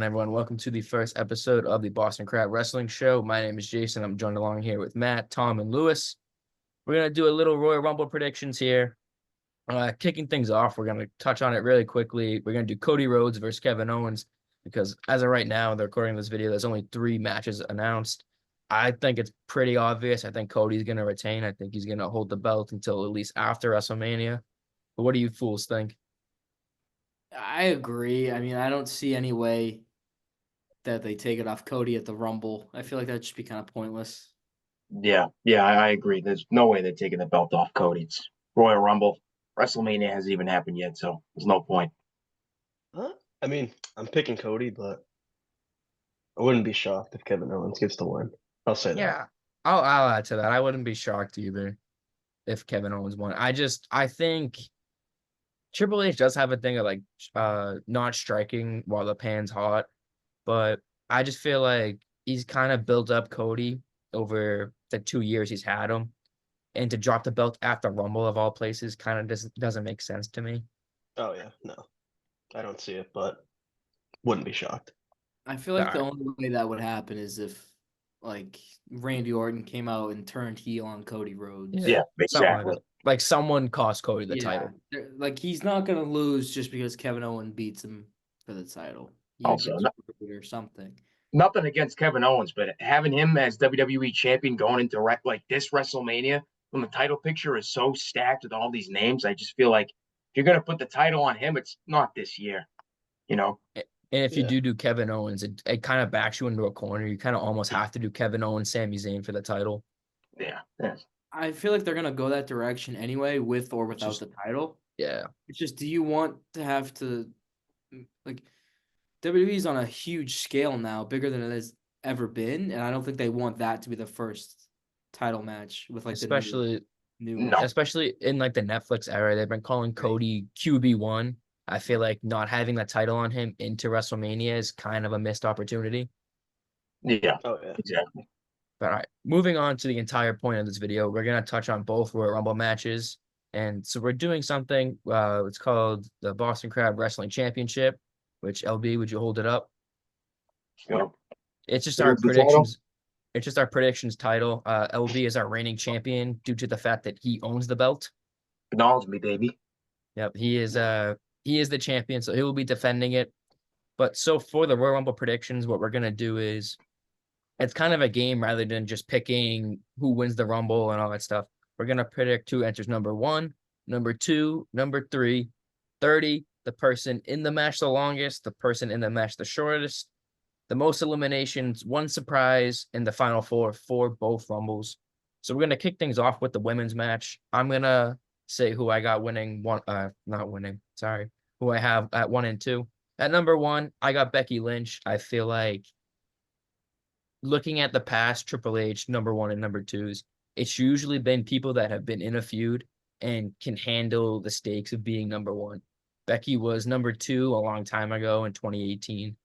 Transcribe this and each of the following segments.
Everyone, welcome to the first episode of the Boston Crabb Wrestling Show. My name is Jason. I'm joined along here with Matt, Tom, and Lewis. We're going to do a little Royal Rumble predictions here. Kicking things off, we're going to touch on it really quickly. We're going to do Cody Rhodes versus Kevin Owens because as of right now, they're recording this video, there's only 3 matches announced. I think it's pretty obvious. I think Cody's going to retain. I think he's going to hold the belt until at least after WrestleMania. But what do you fools think? I agree. I mean, I don't see any way that they take it off Cody at the Rumble. I feel like that'd just be kind of pointless. Yeah, I agree. There's no way they're taking the belt off Cody. It's Royal Rumble. WrestleMania hasn't even happened yet, so there's no point. I mean, I'm picking Cody, but I wouldn't be shocked if Kevin Owens gets the win. I'll say that. Yeah, I'll add to that. I wouldn't be shocked either if Kevin Owens won. I think Triple H does have a thing of not striking while the pan's hot, but I just feel like he's kind of built up Cody over the 2 years he's had him, and to drop the belt after Rumble of all places kind of just doesn't make sense to me. Oh yeah, no, I don't see it, but wouldn't be shocked. I feel like the only way that would happen is if like Randy Orton came out and turned heel on Cody Rhodes. Yeah, exactly. Like someone cost Cody the title. Like he's not gonna lose just because Kevin Owens beats him for the title. Also, Or something. Nothing against Kevin Owens, but having him as WWE champion going into like this WrestleMania when the title picture is so stacked with all these names, I just feel like if you're gonna put the title on him, it's not this year, you know. And if you do Kevin Owens, it kind of backs you into a corner. You kind of almost have to do Kevin Owens, Sami Zayn for the title. Yeah. I feel like they're gonna go that direction anyway, with or without the title. Yeah. It's just, do you want to have to like WWE's on a huge scale now, bigger than it has ever been, and I don't think they want that to be the first title match with like especially new especially in like the Netflix era. They've been calling Cody QB1. I feel like not having that title on him into WrestleMania is kind of a missed opportunity. Yeah. Oh yeah, exactly. But all right, moving on to the entire point of this video, we're gonna touch on both Royal Rumble matches, and so we're doing something. It's called the Boston Crabb Wrestling Championship. Which LB, would you hold it up? Yep. It's just our predictions. It's just our predictions title. LB is our reigning champion due to the fact that he owns the belt. Acknowledge me, baby. Yep, he is the champion, so he will be defending it. But so for the Royal Rumble predictions, what we're gonna do is it's kind of a game rather than just picking who wins the Rumble and all that stuff. We're gonna predict who enters number 1, number 2, number 3, 30, the person in the match the longest, the person in the match the shortest, the most eliminations, 1 surprise, and the final 4 for both Rumbles. So we're gonna kick things off with the women's match. I'm gonna say who I got winning who I have at 1 and 2. At number 1, I got Becky Lynch. I feel like looking at the past Triple H number 1 and number 2s, it's usually been people that have been in a feud and can handle the stakes of being number 1. Becky was number 2 a long time ago in 2018.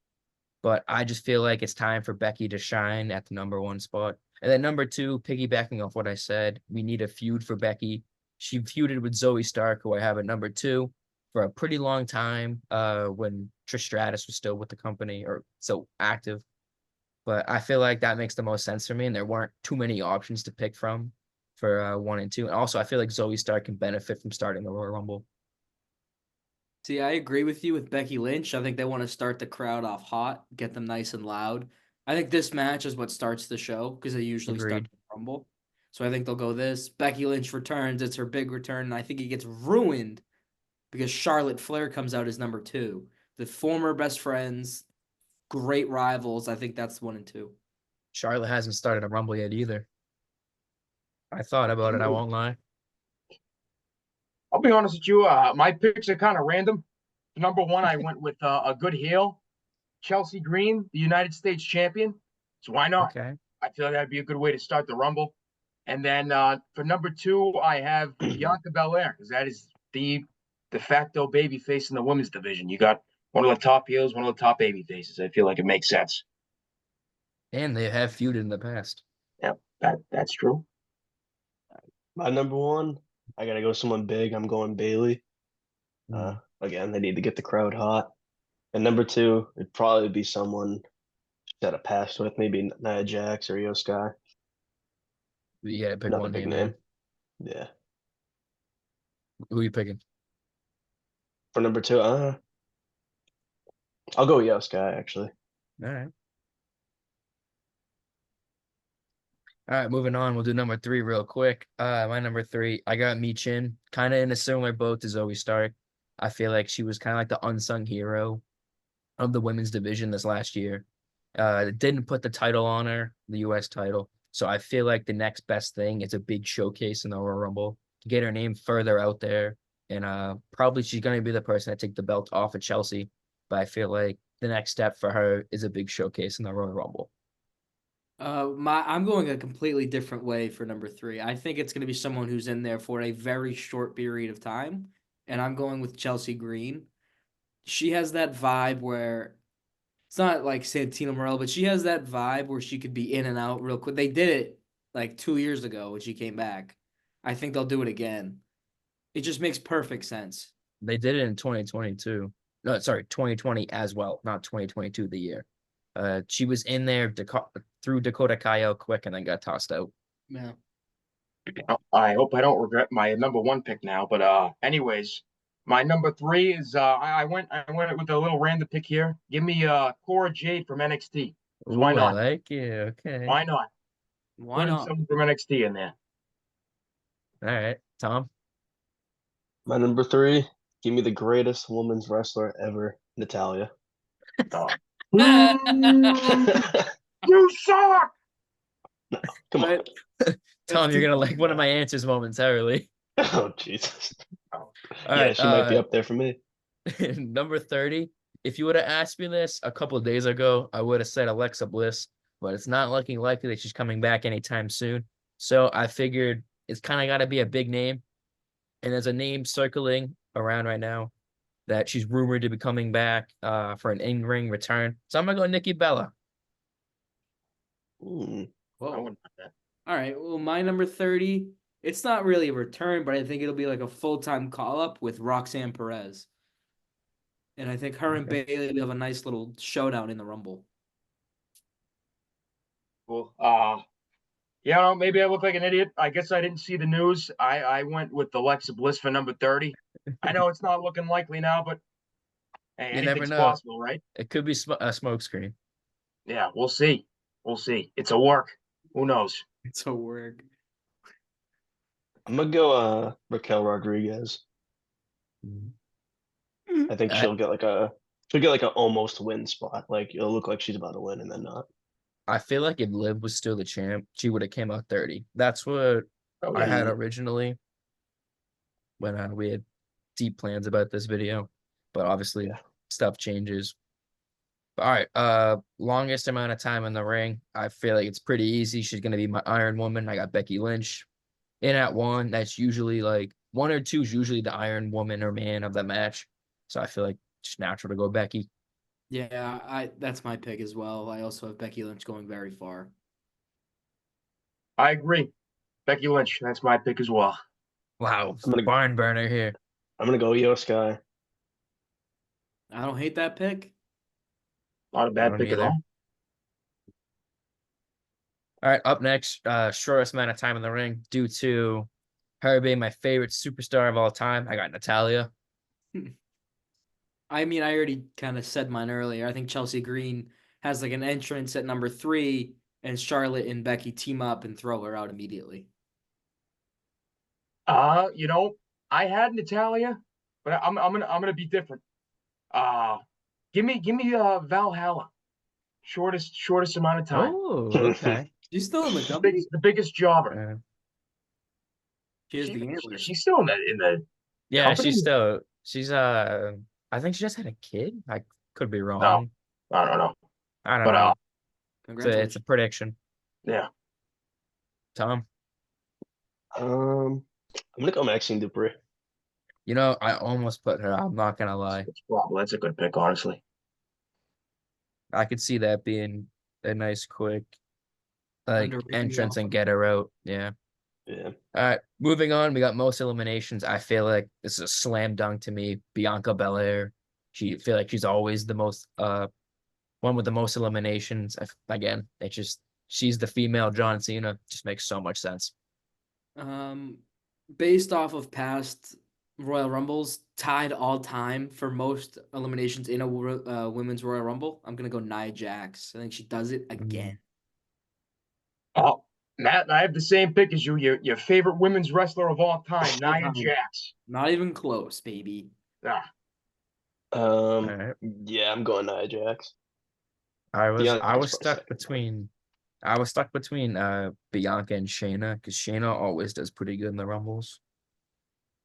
But I just feel like it's time for Becky to shine at the number 1 spot. And then number 2, piggybacking off what I said, we need a feud for Becky. She feuded with Zoe Stark, who I have at number 2 for a pretty long time when Trish Stratus was still with the company or so active. But I feel like that makes the most sense for me, and there weren't too many options to pick from for 1 and 2. And also, I feel like Zoe Stark can benefit from starting the Royal Rumble. See, I agree with you with Becky Lynch. I think they want to start the crowd off hot, get them nice and loud. I think this match is what starts the show because they usually start the Rumble. So I think they'll go this. Becky Lynch returns. It's her big return, and I think it gets ruined because Charlotte Flair comes out as number 2. The former best friends, great rivals. I think that's 1 and 2. Charlotte hasn't started a Rumble yet either. I thought about it, I won't lie. I'll be honest with you. My picks are kind of random. Number 1, I went with a good heel, Chelsea Green, the United States champion. So why not? Okay. I feel like that'd be a good way to start the Rumble. And then for number 2, I have Bianca Belair, because that is the de facto baby face in the women's division. You got one of the top heels, one of the top baby faces. I feel like it makes sense. And they have feuded in the past. Yep, that's true. My number 1, I gotta go someone big. I'm going Bailey. Again, they need to get the crowd hot. And number two, it'd probably be someone that I passed with, maybe Nia Jax or Io Sky. You gotta pick Another one big name name. here. Yeah. Who are you picking? For number two, I'll go Io Sky actually. All right. All right, moving on. We'll do number three real quick. My number three, I got Mi Chin, kind of in a similar boat to Zoe Stark. I feel like she was kind of like the unsung hero of the women's division this last year. Didn't put the title on her, the U.S. title. So I feel like the next best thing is a big showcase in the Royal Rumble to get her name further out there. And probably she's going to be the person that take the belt off of Chelsea. But I feel like the next step for her is a big showcase in the Royal Rumble. I'm going a completely different way for number three. I think it's going to be someone who's in there for a very short period of time, and I'm going with Chelsea Green. She has that vibe where it's not like Santino Morello, but she has that vibe where she could be in and out real quick. They did it like 2 years ago when she came back. I think they'll do it again. It just makes perfect sense. They did it in 2022. No, sorry, 2020 as well, not 2022 the year. She was in there through Dakota Kai out quick and then got tossed out. Yeah. I hope I don't regret my number one pick now. But anyways, my number three is I went with a little random pick here. Give me Cora Jade from NXT. 'Cause why Ooh, I not? like it. Okay. Why not? Why Putting not? someone from NXT in there. All right, Tom. My number three, give me the greatest women's wrestler ever, Natalia. Oh. Come You suck. on. Tom, you're gonna like one of my answers momentarily. Oh Jesus. All Yeah, right, she might be up there for me. number 30. If you would have asked me this a couple of days ago, I would have said Alexa Bliss, but it's not looking likely that she's coming back anytime soon. So I figured it's kind of got to be a big name. And there's a name circling around right now that she's rumored to be coming back for an in-ring return. So I'm gonna go Nikki Bella. Mm. I Whoa. wouldn't want that. All right. Well, my number 30, it's not really a return, but I think it'll be like a full-time call-up with Roxanne Perez. And I think her and Bailey will have a nice little showdown in the Rumble. Cool. Yeah, maybe I look like an idiot. I guess I didn't see the news. I went with Alexa Bliss for number 30. I know it's not looking likely now, but hey, You never anything's know. possible, right? It could be a smoke screen. Yeah, we'll see. We'll see. It's a work. Who knows? It's a work. I'm gonna go Raquel Rodriguez. I think I, she'll get like a almost win spot. Like it'll look like she's about to win and then not. I feel like if Liv was still the champ, she would have came out 30. That's what Oh, I yeah. had originally when we had deep plans about this video, but obviously Yeah. stuff changes. All right, longest amount of time in the ring. I feel like it's pretty easy. She's gonna be my Iron Woman. I got Becky Lynch in at one. That's usually like one or two is usually the Iron Woman or man of the match. So I feel like it's natural to go Becky. Yeah, that's my pick as well. I also have Becky Lynch going very far. I agree. Becky Lynch. That's my pick as well. Wow, I'm gonna barn burner here. I'm gonna go Io Sky. I don't hate that pick. Not a I bad don't pick at either. all. All right, up next, shortest amount of time in the ring due to her being my favorite superstar of all time. I got Natalia. I mean, I already kind of said mine earlier. I think Chelsea Green has like an entrance at number 3, and Charlotte and Becky team up and throw her out immediately. You know, I had Natalia, but I'm gonna be different. Give me Valhalla. Shortest amount of time. Oh, okay. She's still in the company. The biggest jobber. She has the antlers. She's still in the Yeah, company? she's I think she just had a kid. I could be No, wrong. I don't know. I don't But know. It's Congratulations. a prediction. yeah. Tom, I'm gonna go Maxine Dupree. you know, I almost put her. I'm not gonna lie. Well, that's a good pick, honestly. I could see that being a nice, quick, like Underrated entrance offer. and get her out. Yeah. Yeah. All right, moving on. We got most eliminations. I feel like this is a slam dunk to me. Bianca Belair. She feel like she's always the most one with the most eliminations. Again, she's the female John Cena. Just makes so much sense. Based off of past Royal Rumbles, tied all time for most eliminations in a women's Royal Rumble, I'm gonna go Nia Jax. I think she does it again. Oh, Matt, I have the same pick as you. Your favorite women's wrestler of all time, Nia Jax. Not even close, baby. Ah, right. Yeah, I'm going Nia Jax. I was Bianca's stuck probably second. between Bianca and Shayna because Shayna always does pretty good in the Rumbles,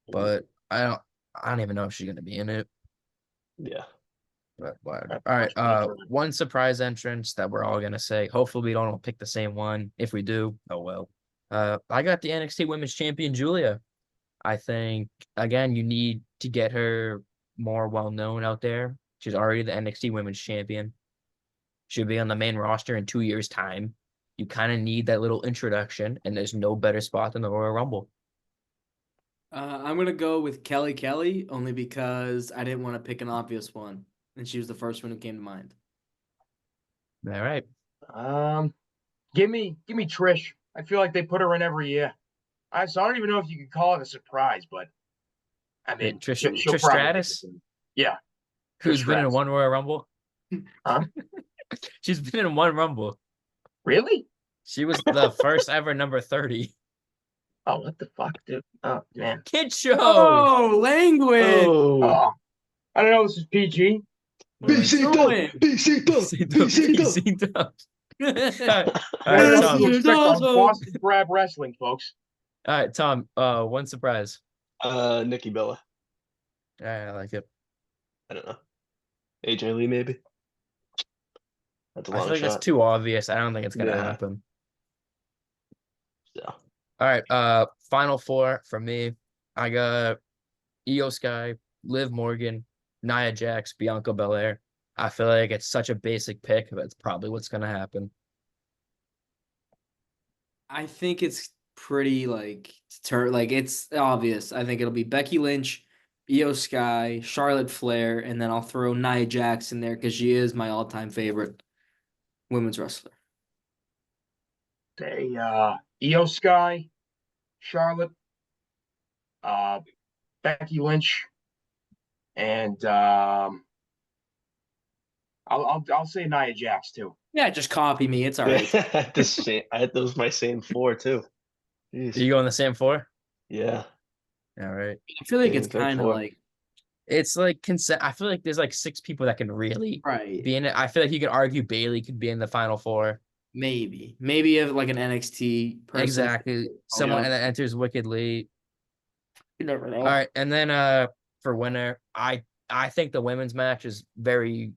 but I don't even know if she's gonna be in it. Yeah. But whatever. that's All much right. better. One surprise entrance that we're all gonna say. Hopefully we don't all pick the same one. If we do, oh well. I got the NXT Women's Champion Julia. I think again you need to get her more well known out there. She's already the NXT Women's Champion. She'll be on the main roster in 2 years' time. You kind of need that little introduction, and there's no better spot than the Royal Rumble. I'm gonna go with Kelly only because I didn't want to pick an obvious one, and she was the first one who came to mind. All right. Give me Trish. I feel like they put her in every year. So I don't even know if you could call it a surprise, but I mean, Wait, Trish she'll probably Stratus, get it. Yeah, who's Trish been in Stratus. one Royal Rumble. Huh? She's been in one Rumble. Really? She was the first ever number 30. Oh, what the fuck, dude? Oh man. Kid show. Oh, language! Oh, Oh, I don't know. This is PG. doing? BC dubs. All right, You know what Tom. to This is expect on awesome. Boston Crabb Wrestling, folks. All right, Tom. One surprise. Nikki Bella. All right, I like it. I don't know. AJ Lee, maybe. That's a I long feel like shot. that's too obvious. I don't think it's gonna Yeah. happen. Yeah. All right. Final four for me. I got Io Sky, Liv Morgan, Nia Jax, Bianca Belair. I feel like it's such a basic pick, but it's probably what's gonna happen. I think it's pretty like it's obvious. I think it'll be Becky Lynch, Io Sky, Charlotte Flair, and then I'll throw Nia Jax in there because she is my all-time favorite women's wrestler. Say Io Sky, Charlotte, Becky Lynch, and I'll say Nia Jax too. Yeah, just copy me. It's all right. I had those my same four too. Jeez. Are you going the same four? Yeah. All right. I feel like Same it's pick kind of four. like It's like consent. I feel like there's like 6 people that can really right. be in it. I feel like you could argue Bailey could be in the final four. Maybe if like an NXT person. Exactly. Someone yeah. that enters Wicked Lee. You never know. All right, and then for winner, I think the women's match is very.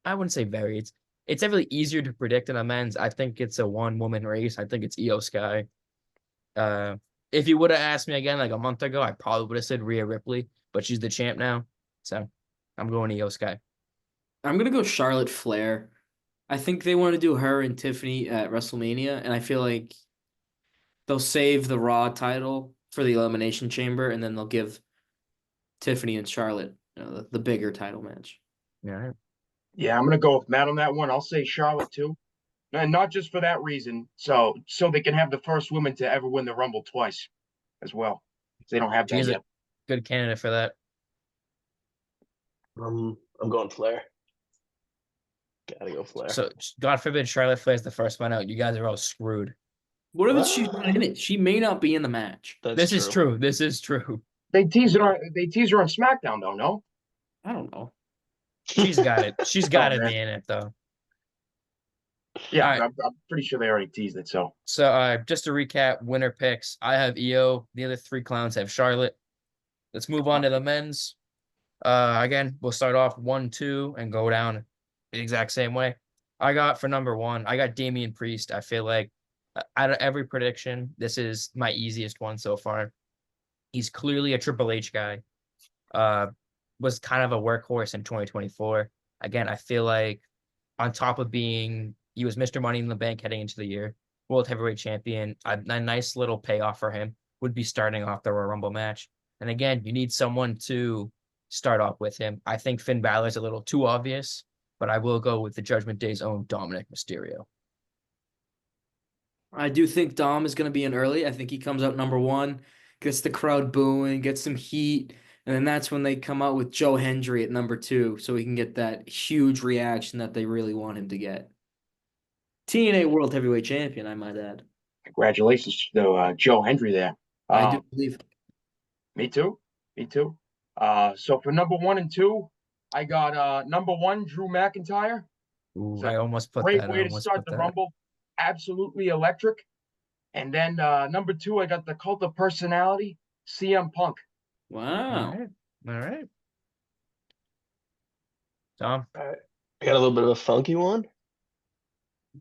I wouldn't say very. It's definitely easier to predict than a men's. I think it's a one-woman race. I think it's Io Sky. If you would have asked me again like a month ago, I probably would have said Rhea Ripley, but she's the champ now, so I'm going Io Sky. I'm gonna go Charlotte Flair. I think they want to do her and Tiffany at WrestleMania, and I feel like they'll save the Raw title for the Elimination Chamber, and then they'll give Tiffany and Charlotte the bigger title match. Yeah. Yeah, I'm gonna go with Matt on that one. I'll say Charlotte too, and not just for that reason. So they can have the first woman to ever win the Rumble twice, as well. They don't have that She's yet. a good candidate for that. I'm going Flair. Gotta go Flair. So God forbid Charlotte Flair's the first one out. You guys are all screwed. What if she's not in it? She may not be in the match. This is true. This is true. They tease her on SmackDown though, no? I don't know. She's got it. She's got to be in it though. Yeah, All right. I'm pretty sure they already teased it. So just to recap, winner picks. I have Io. The other 3 clowns have Charlotte. Let's move on to the men's. Again, we'll start off 1-2 and go down the exact same way. I got for number 1, I got Damian Priest. I feel like out of every prediction, this is my easiest one so far. He's clearly a Triple H guy. Was kind of a workhorse in 2024. Again, I feel like on top of being, he was Mr. Money in the Bank heading into the year, World Heavyweight Champion, a nice little payoff for him would be starting off the Royal Rumble match. And again, you need someone to start off with him. I think Finn Balor's a little too obvious, but I will go with the Judgment Day's own Dominic Mysterio. I do think Dom is going to be in early. I think he comes out number 1, gets the crowd booing, gets some heat, and then that's when they come out with Joe Hendry at number 2, so he can get that huge reaction that they really want him to get. TNA World Heavyweight Champion, I might add. Congratulations to Joe Hendry there. I do believe. Me too. Me too. So for number 1 and 2, I got number 1, Drew McIntyre. Ooh, I almost put Great that. way to start the Rumble. Absolutely electric. And then number 2, I got the Cult of Personality, CM Punk. Wow. All right. Tom? All right. I got a little bit of a funky one.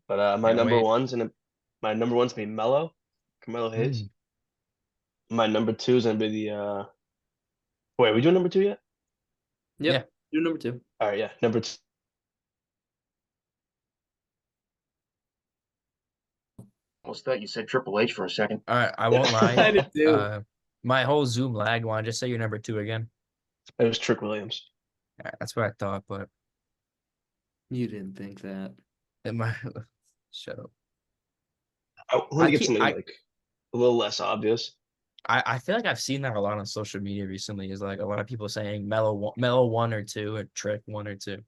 But my number one's gonna be Mello, Carmelo Hayes. My number 2 is gonna be the wait, are we doing number 2 yet? Yep. Yeah. Do number 2. All right, yeah. Number 2. Almost thought you said Triple H for a second. All right, I won't lie. I did too. My whole Zoom lagged. Want to just say your number 2 again? It was Trick Williams. Yeah, that's what I thought, but You didn't think that. Shut up. I want to get something like a little less obvious. I feel like I've seen that a lot on social media recently. Is like a lot of people saying Mellow 1 or 2 or Trick 1 or 2.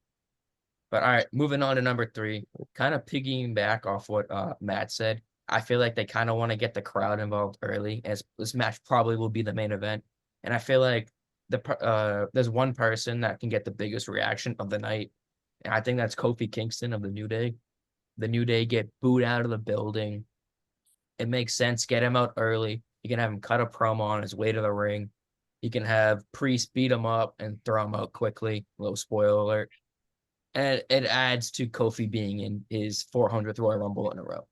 But all right, moving on to number 3. Kind of piggying back off what Matt said. I feel like they kind of want to get the crowd involved early, as this match probably will be the main event. And I feel like there's one person that can get the biggest reaction of the night, and I think that's Kofi Kingston of the New Day. The New Day get booed out of the building. It makes sense. Get him out early. You can have him cut a promo on his way to the ring. You can have Priest beat him up and throw him out quickly. Little spoiler alert. And it adds to Kofi being in his 400th Royal Rumble in a row.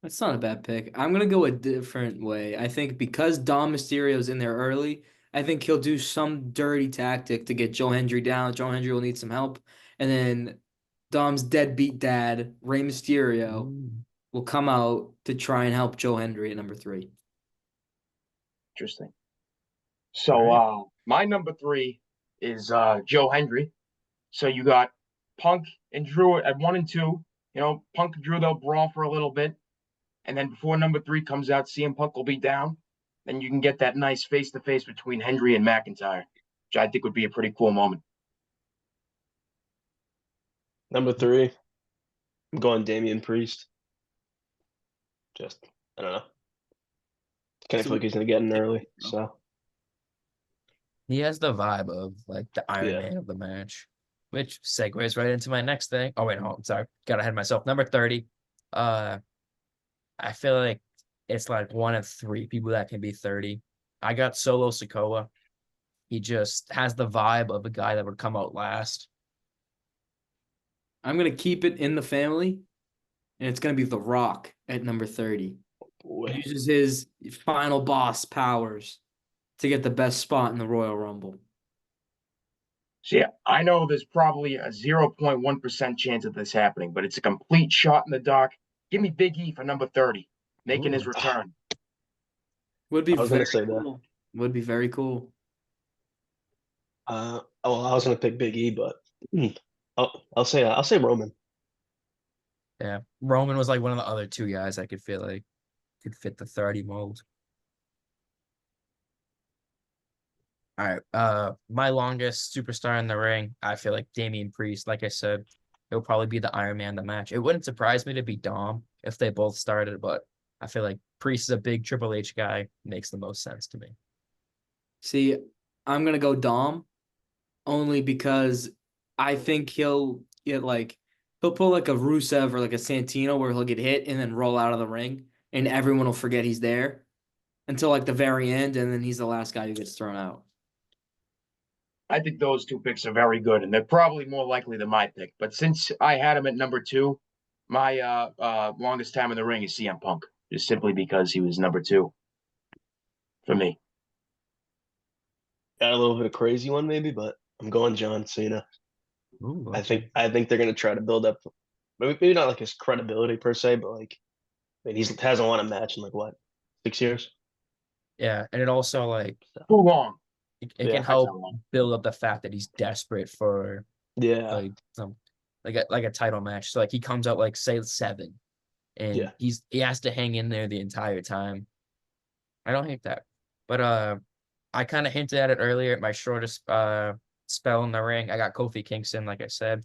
That's not a bad pick. I'm going to go a different way. I think because Dom Mysterio's in there early, I think he'll do some dirty tactic to get Joe Hendry down. Joe Hendry will need some help. And then Dom's deadbeat dad, Rey Mysterio, will come out to try and help Joe Hendry at number 3. Interesting. So my number 3 is Joe Hendry. So you got Punk and Drew at 1 and 2. You know, Punk and Drew, they'll brawl for a little bit. And then before number 3 comes out, CM Punk will be down. Then you can get that nice face-to-face between Hendry and McIntyre, which I think would be a pretty cool moment. Number 3, I'm going Damian Priest. Just, I don't know. Kind of feel like he's going to get in early, so. He has the vibe of like the Iron Man of the match, which segues right into my next thing. Oh, wait, no, I'm sorry. Got ahead of myself. Number 30. I feel like it's like 1 of 3 people that can be 30. I got Solo Sikoa. He just has the vibe of a guy that would come out last. I'm going to keep it in the family, and it's going to be The Rock at number 30. He uses his final boss powers to get the best spot in the Royal Rumble. So yeah, I know there's probably a 0.1% chance of this happening, but it's a complete shot in the dark. Give me Big E for number 30, making his return. Would be I was very gonna say cool. Would be very cool. I was gonna pick Big E, but I'll say Roman. Yeah, Roman was like one of the other 2 guys I could feel like could fit the 30 mold. All right, my longest superstar in the ring, I feel like Damian Priest. Like I said, it'll probably be the Iron Man of the match. It wouldn't surprise me to be Dom if they both started, but I feel like Priest is a big Triple H guy. Makes the most sense to me. See, I'm going to go Dom only because I think he'll pull like a Rusev or like a Santino where he'll get hit and then roll out of the ring and everyone will forget he's there until like the very end, and then he's the last guy who gets thrown out. I think those 2 picks are very good, and they're probably more likely than my pick. But since I had him at number 2, my longest time in the ring is CM Punk, just simply because he was number 2 for me. Got a little bit of crazy one maybe, but I'm going John Cena. Ooh, okay. I think they're gonna try to build up, maybe not like his credibility per se, but like, I mean, he hasn't won a match in like what, 6 years? Yeah, and it also like Too long. it can help build up the fact that he's desperate for like some like a title match. So like he comes out like say 7, and he has to hang in there the entire time. I don't hate that, but I kind of hinted at it earlier. My shortest spell in the ring, I got Kofi Kingston, like I said.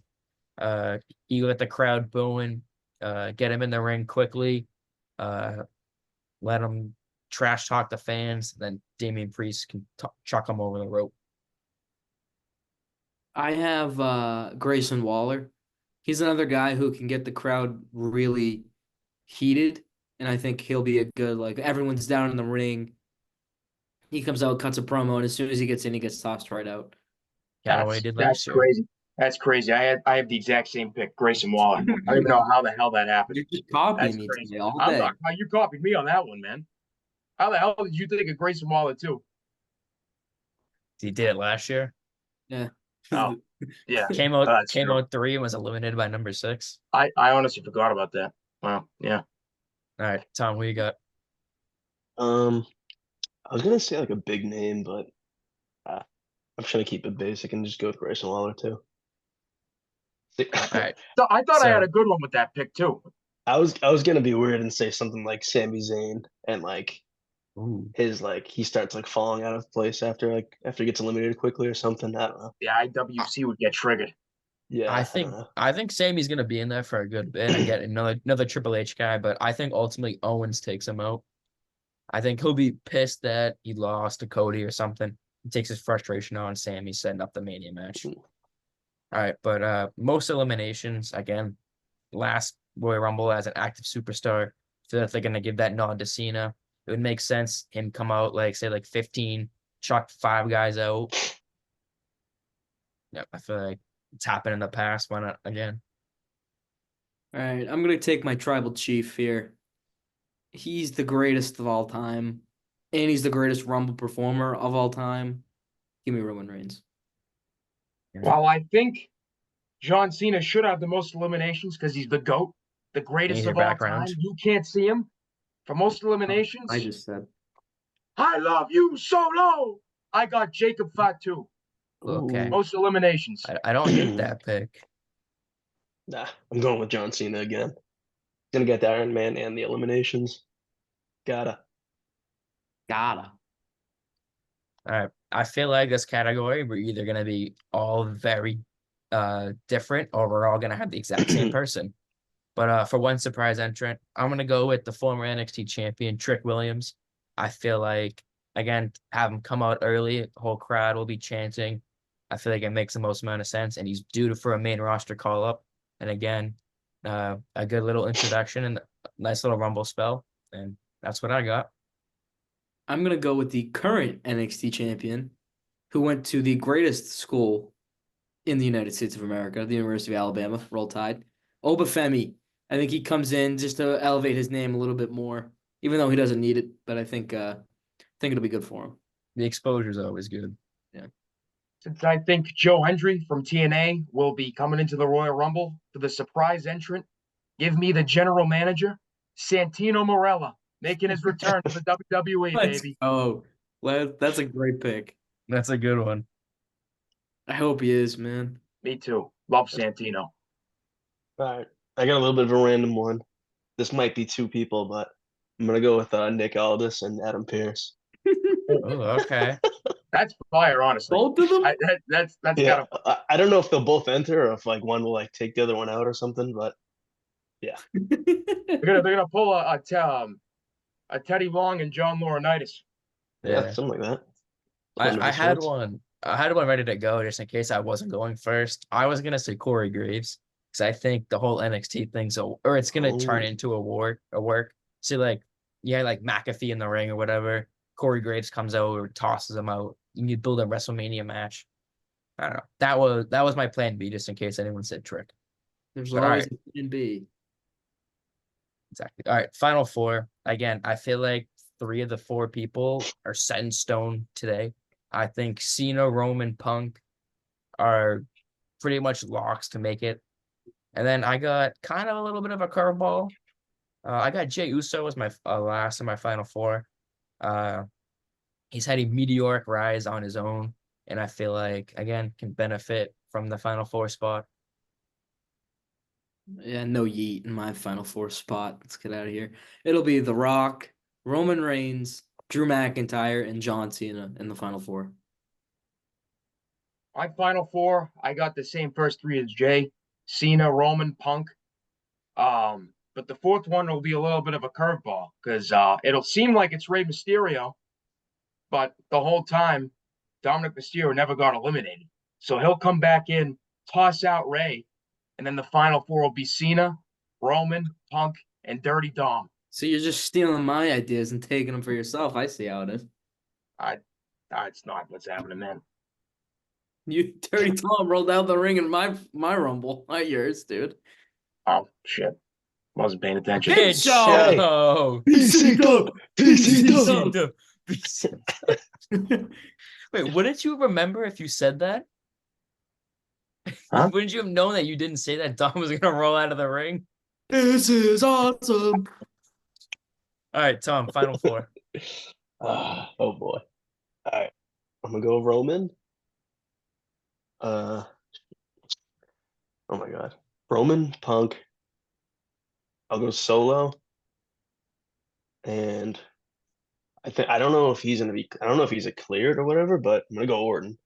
You let the crowd booing, get him in the ring quickly, let him trash talk the fans, then Damian Priest can chuck him over the rope. I have Grayson Waller. He's another guy who can get the crowd really heated, and I think he'll be a good, like, everyone's down in the ring. He comes out, cuts a promo, and as soon as he gets in, he gets tossed right out. Kind of what he did That's last year. crazy. That's crazy. I have the exact same pick, Grayson Waller. I don't even know how the hell that happened. You're just copying That's me crazy. today all I'm day. not. You copied me on that one, man. How the hell did you think of Grayson Waller too? He did it last year. Yeah. Oh, yeah. Came out 3 and was eliminated by number 6. I honestly forgot about that. Wow. Yeah. All right, Tom, what you got? I was gonna say like a big name, but I'm trying to keep it basic and just go with Grayson Waller too. All right. So I thought I had a good one with that pick too. I was gonna be weird and say something like Sami Zayn and like his like he starts like falling out of place after he gets eliminated quickly or something. I don't know. The IWC would get triggered. Yeah, I think Sammy's gonna be in there for a good bit. I get another Triple H guy, but I think ultimately Owens takes him out. I think he'll be pissed that he lost to Cody or something. He takes his frustration out on Sammy setting up the Mania match. All right, but most eliminations, again, last Royal Rumble as an active superstar. So if they're gonna give that nod to Cena, it would make sense him come out like say like 15, chuck 5 guys out. Yeah, I feel like it's happened in the past. Why not again? All right, I'm gonna take my tribal chief here. He's the greatest of all time, and he's the greatest Rumble performer of all time. Give me Roman Reigns. Well, I think John Cena should have the most eliminations because he's the GOAT, the greatest of all time. You can't see him for most eliminations. I just said, I love you solo. I got Jacob Fatu. Okay. Most eliminations. I don't hate that pick. Nah, I'm going with John Cena again. Gonna get the Iron Man and the eliminations. Gotta. All right. I feel like this category, we're either gonna be all very different or we're all gonna have the exact same person. But for one surprise entrant, I'm gonna go with the former NXT champion, Trick Williams. I feel like again, have him come out early, the whole crowd will be chanting. I feel like it makes the most amount of sense, and he's due for a main roster call up. And again, a good little introduction and a nice little Rumble spell, and that's what I got. I'm going to go with the current NXT champion who went to the greatest school in the United States of America, the University of Alabama, Roll Tide. Obafemi. I think he comes in just to elevate his name a little bit more, even though he doesn't need it, but I think it'll be good for him. The exposure is always good. Yeah. Since I think Joe Hendry from TNA will be coming into the Royal Rumble for the surprise entrant, give me the general manager, Santino Marella, making his return to the WWE, baby. Oh, that's a great pick. That's a good one. I hope he is, man. Me too. Love Santino. All right. I got a little bit of a random one. This might be 2 people, but I'm gonna go with Nick Aldis and Adam Pearce. Oh, okay. That's fire, honestly. Both of them? That's yeah. kind of. I don't know if they'll both enter or if like one will like take the other one out or something, but yeah. They're gonna pull a Teddy Long and John Laurinaitis. Yeah, something like that. I had one. I had one ready to go just in case I wasn't going first. I was gonna say Corey Graves because I think the whole NXT thing, or it's gonna turn into a work. So like, yeah, like McAfee in the ring or whatever. Corey Graves comes out or tosses him out. You build a WrestleMania match. I don't know. That was my plan B, just in case anyone said Trick. There's always a plan B. Exactly. All right, final 4. Again, I feel like 3 of the 4 people are set in stone today. I think Cena, Roman, Punk are pretty much locks to make it. And then I got kind of a little bit of a curveball. I got Jey Uso as my last of my final 4. He's had a meteoric rise on his own, and I feel like, again, can benefit from the Final Four spot. Yeah, no yeet in my Final Four spot. Let's get out of here. It'll be The Rock, Roman Reigns, Drew McIntyre, and John Cena in the Final Four. My Final Four, I got the same first three as Jay: Cena, Roman, Punk. But the fourth one will be a little bit of a curveball because it'll seem like it's Rey Mysterio, but the whole time, Dominic Mysterio never got eliminated. So he'll come back in, toss out Rey, and then the final four will be Cena, Roman, Punk, and Dirty Dom. So you're just stealing my ideas and taking them for yourself. I see how it is. It's not what's happening, man. You Dirty Dom rolled out the ring in my Rumble, not yours, dude. Oh shit, wasn't paying attention. Big Show. BCW. Wait, wouldn't you remember if you said that? Huh? Wouldn't you have known that you didn't say that Dom was gonna roll out of the ring? This is awesome. All right, Tom, Final Four. Oh boy. All right, I'm gonna go Roman. Oh my God, Roman, Punk. I'll go Solo, and I don't know if he's gonna be. I don't know if he's a cleared or whatever, but I'm gonna go Orton.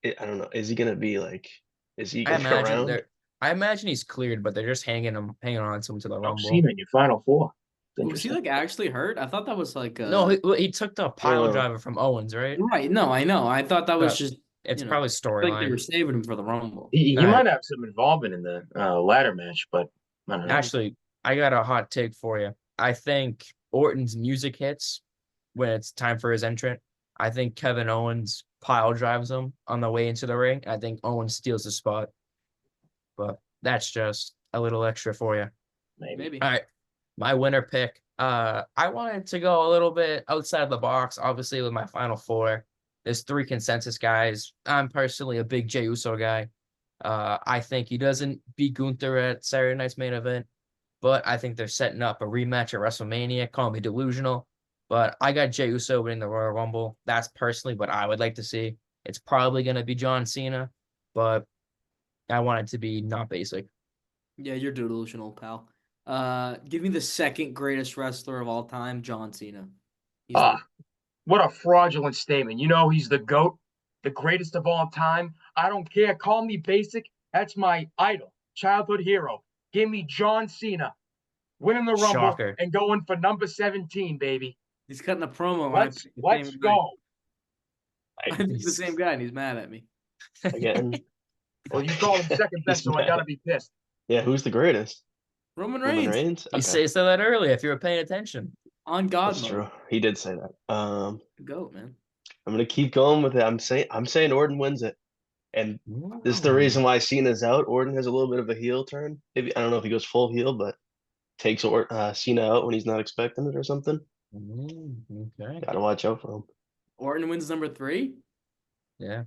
I don't know. Is he gonna be like? Is he gonna be around? I imagine he's cleared, but they're just hanging on to him to the Rumble. Cena in your Final Four. Was he like actually hurt? I thought that was like no. He took the pile driver from Owens, right? Right. No, I know. I thought that was just. It's probably storyline. Like they were saving him for the Rumble. He might have some involvement in the ladder match, but I don't know. Actually, I got a hot take for you. I think Orton's music hits when it's time for his entrant. I think Kevin Owens pile drives him on the way into the ring. I think Owens steals the spot. But that's just a little extra for you. Maybe. All right. My winner pick. I wanted to go a little bit outside of the box, obviously, with my Final Four. There's three consensus guys. I'm personally a big Jey Uso guy. I think he doesn't beat Gunther at Saturday night's main event, but I think they're setting up a rematch at WrestleMania. Call me delusional, but I got Jey Uso winning the Royal Rumble. That's personally what I would like to see. It's probably going to be John Cena, but I want it to be not basic. Yeah, you're delusional, pal. Give me the second greatest wrestler of all time, John Cena. What a fraudulent statement. You know he's the GOAT, the greatest of all time. I don't care. Call me basic. That's my idol, childhood hero. Give me John Cena winning the Rumble and going for number 17, baby. He's cutting a promo. Let's go. I think the same guy, and he's mad at me. Again. Well, you call him second best, so I gotta be pissed. Yeah, who's the greatest? Roman Reigns. Okay. He said that earlier. If you were paying attention. On God That's mode. true. He did say that. GOAT, man. I'm gonna keep going with it. I'm saying Orton wins it, and this is the reason why Cena's out. Orton has a little bit of a heel turn. Maybe I don't know if he goes full heel, but takes Cena out when he's not expecting it or something. Okay. Gotta watch out for him. Orton wins number 3. Yeah.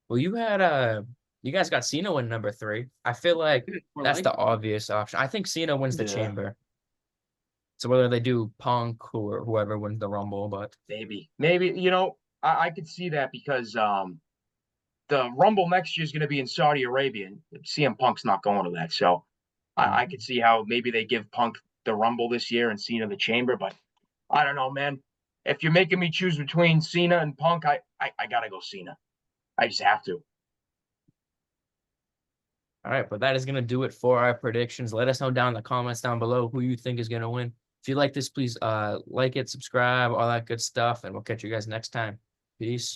Well, you guys got Cena win number 3. I feel like that's the obvious option. I think Cena wins the Chamber. So whether they do Punk or whoever wins the Rumble, but maybe I could see that because the Rumble next year is going to be in Saudi Arabia, and CM Punk's not going to that. So I could see how maybe they give Punk the Rumble this year and Cena the Chamber, but I don't know, man. If you're making me choose between Cena and Punk, I gotta go Cena. I just have to. All right, but that is going to do it for our predictions. Let us know down in the comments down below who you think is going to win. If you like this, please like it, subscribe, all that good stuff, and we'll catch you guys next time. Peace.